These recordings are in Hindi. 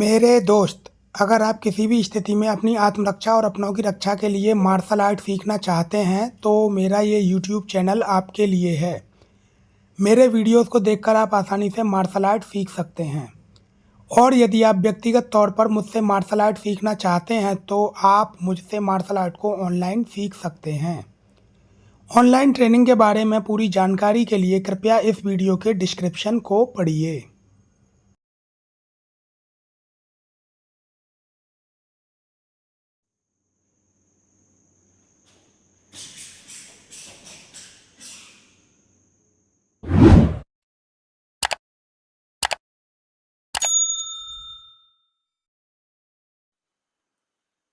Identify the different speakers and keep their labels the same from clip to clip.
Speaker 1: मेरे दोस्त, अगर आप किसी भी स्थिति में अपनी आत्मरक्षा और अपनों की रक्षा के लिए मार्शल आर्ट सीखना चाहते हैं तो मेरा ये यूट्यूब चैनल आपके लिए है। मेरे वीडियोस को देखकर आप आसानी से मार्शल आर्ट सीख सकते हैं। और यदि आप व्यक्तिगत तौर पर मुझसे मार्शल आर्ट सीखना चाहते हैं तो आप मुझसे मार्शल आर्ट को ऑनलाइन सीख सकते हैं। ऑनलाइन ट्रेनिंग के बारे में पूरी जानकारी के लिए कृपया इस वीडियो के डिस्क्रिप्शन को पढ़िए।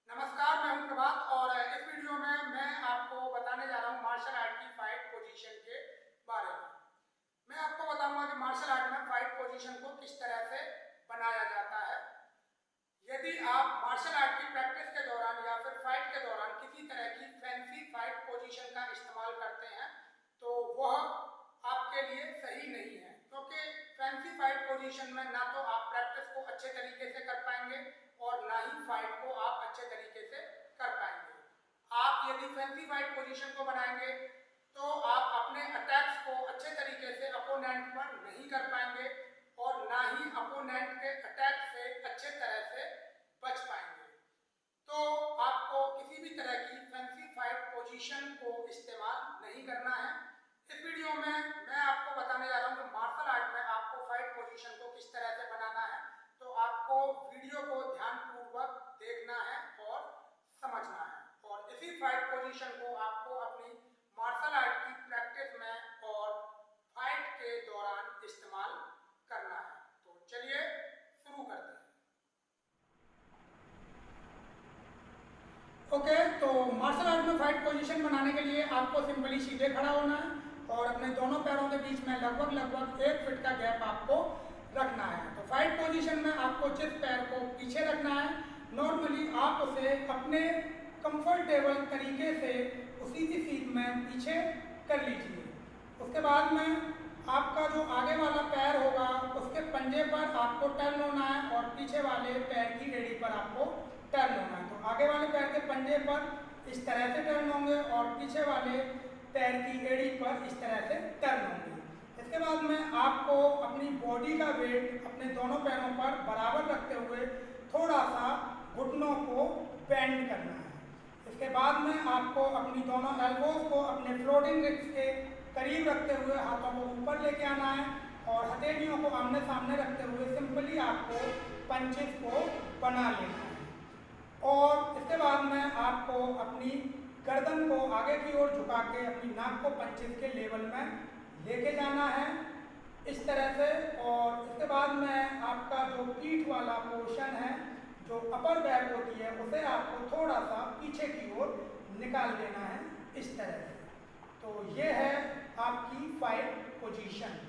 Speaker 1: नमस्कार, मैं हूं प्रभात और इस वीडियो में मैं आपको बताने जा रहा हूं मार्शल आर्ट की फाइट पोजीशन के बारे में। मैं आपको बताऊंगा कि मार्शल आर्ट में फाइट पोजीशन को किस तरह से बनाया जाता है। यदि आप मार्शल आर्ट की प्रैक्टिस के दौरान या फिर फाइट के दौरान किसी तरह की फैंसी फाइट पोजीशन का इस्तेमाल करते हैं तो वह आपके लिए सही नहीं है, क्योंकि फैंसी फाइट पोजीशन में ना तो आप प्रैक्टिस को अच्छे तरीके से कर पाएंगे और ना ही फाइट को आप अच्छे तरीके से कर पाएंगे। आप यदि फैंसी फाइट पोजीशन को बनाएंगे तो आप अपने अटैक्स को अच्छे तरीके से अपोनेंट पर नहीं कर पाएंगे और ना ही अपोनेंट के अटैक से अच्छे तरह से बच पाएंगे। तो आपको किसी भी तरह की फैंसी फाइट पोजीशन को इस्तेमाल नहीं करना है। इस वीडियो में मैं आपको बताने जा रहा हूं कि मार्शल आर्ट में आपको फाइट पोजीशन को किस तरह से बनाना है। तो आपको वीडियो को ध्यानपूर्वक देखना है और समझना है और इसी फाइट पोजीशन को आपको अपनी मार्शल आर्ट की प्रैक्टिस में और फाइट के दौरान इस्तेमाल करना है। तो चलिए शुरू करते हैं। ओके, तो मार्शल आर्ट में फाइट पोजीशन बनाने के लिए आपको सिंपली सीधे खड़ा होना है और अपने दोनों पैरों के बीच में लगभग 1 फीट का गैप आपको रखना है। तो फाइट पोजीशन में आपको जिस पैर को पीछे रखना है, नॉर्मली आप उसे अपने कंफर्टेबल तरीके से उसी की सीट में पीछे कर लीजिए। उसके बाद में आपका जो आगे वाला पैर होगा उसके पंजे पर आपको टर्न होना है और पीछे वाले पैर की एड़ी पर आपको टर्न होना है। तो आगे वाले पैर के पंजे पर इस तरह से टर्न होंगे और पीछे वाले पैर की एड़ी पर इस तरह से टर्न होंगे। इसके बाद में आपको अपनी बॉडी का वेट अपने दोनों पैरों पर बराबर रखते हुए थोड़ा सा घुटनों को बेंड करना है। इसके बाद में आपको अपनी दोनों एल्बोज को अपने फ्लोटिंग रिब्स के करीब रखते हुए हाथों को ऊपर लेके आना है और हथेलियों को आमने सामने रखते हुए सिंपली आपको पंचेस को बना लेना है। और इसके बाद में आपको अपनी गर्दन को आगे की ओर झुका के अपनी नाक को पंचेस के लेवल में लेके जाना है इस तरह से। और इसके बाद में आपका जो पीठ वाला पोर्शन है, जो अपर बैक होती है, उसे आपको थोड़ा सा पीछे की ओर निकाल देना है इस तरह से। तो ये है आपकी फाइट पोजीशन।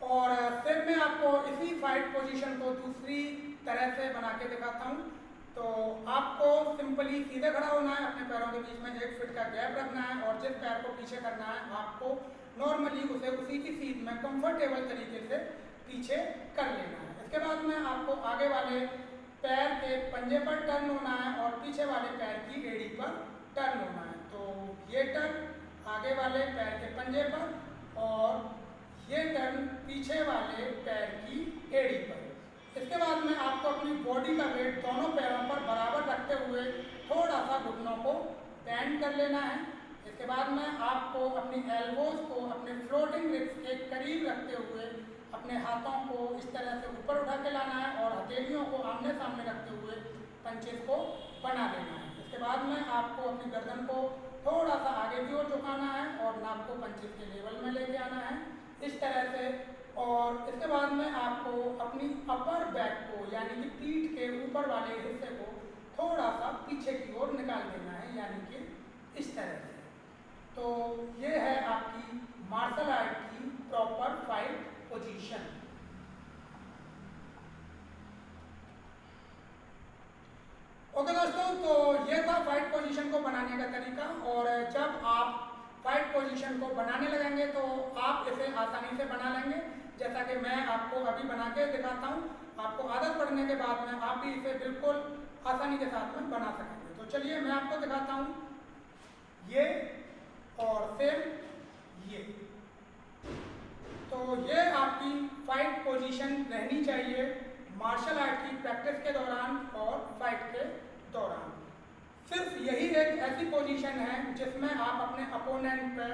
Speaker 1: और फिर मैं आपको इसी फाइट पोजीशन को दूसरी तरह से बना के दिखाता हूँ। तो आपको सिंपली सीधे खड़ा होना है, अपने पैरों के बीच में 1 फीट का गैप रखना है और जिस पैर को पीछे करना है आपको नॉर्मली उसे उसी की सीट में कंफर्टेबल तरीके से पीछे कर लेना है। इसके बाद में आपको आगे वाले पैर के पंजे पर टर्न होना है और पीछे वाले पैर की एड़ी पर टर्न होना है। तो ये टर्न आगे वाले पैर के पंजे पर और ये टर्न पीछे वाले पैर की एड़ी पर। इसके बाद में आपको अपनी बॉडी का वेट दोनों पैरों पर बराबर रखते हुए थोड़ा सा घुटनों को बेंड कर लेना है। इसके बाद में आपको अपनी एल्बोज को अपने फ्लोटिंग रिब्स के करीब रखते हुए अपने हाथों को इस तरह से ऊपर उठा के लाना है और हथेलियों को आमने सामने रखते हुए पंचेस को बना लेना है। इसके बाद में आपको अपनी गर्दन को थोड़ा सा आगे की ओर झुकाना है और नाक को पंचेस के लेवल में लेके आना है इस तरह से। और इसके बाद में आपको अपनी अपर बैक को यानी कि पीठ के ऊपर वाले हिस्से को थोड़ा सा पीछे की ओर निकाल देना है, यानी कि इस तरह से। तो ये है आपकी मार्शल आर्ट की प्रॉपर फाइट पोजीशन। ओके दोस्तों, तो ये था फाइट पोजीशन को बनाने का तरीका। और जब आप फाइट पोजीशन को बनाने लगेंगे तो आप इसे आसानी से बना लेंगे, जैसा कि मैं आपको अभी बना के दिखाता हूँ। आपको आदत पड़ने के बाद में आप भी इसे बिल्कुल आसानी के साथ में बना सकेंगे। तो चलिए मैं आपको दिखाता हूँ, ये और सेम ये। तो ये आपकी फाइट पोजीशन रहनी चाहिए मार्शल आर्ट की प्रैक्टिस के दौरान और फाइट के दौरान। सिर्फ यही एक ऐसी पोजीशन है जिसमें आप अपने अपोनेंट पर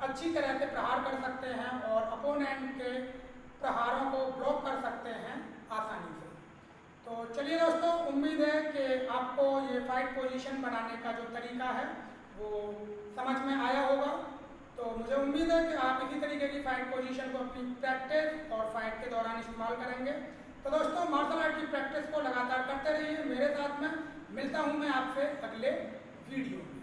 Speaker 1: अच्छी तरह से प्रहार कर सकते हैं और अपोनेंट के प्रहारों को ब्लॉक कर सकते हैं आसानी से। तो चलिए दोस्तों, उम्मीद है कि आपको ये फाइट पोजीशन बनाने का जो तरीका है वो समझ में आया होगा। तो मुझे उम्मीद है कि आप इसी तरीके की फाइट पोजीशन को अपनी प्रैक्टिस और फाइट के दौरान इस्तेमाल करेंगे। तो दोस्तों, मार्शल आर्ट की प्रैक्टिस को लगातार करते रहिए मेरे साथ में। मिलता हूँ मैं आपसे अगले वीडियो में।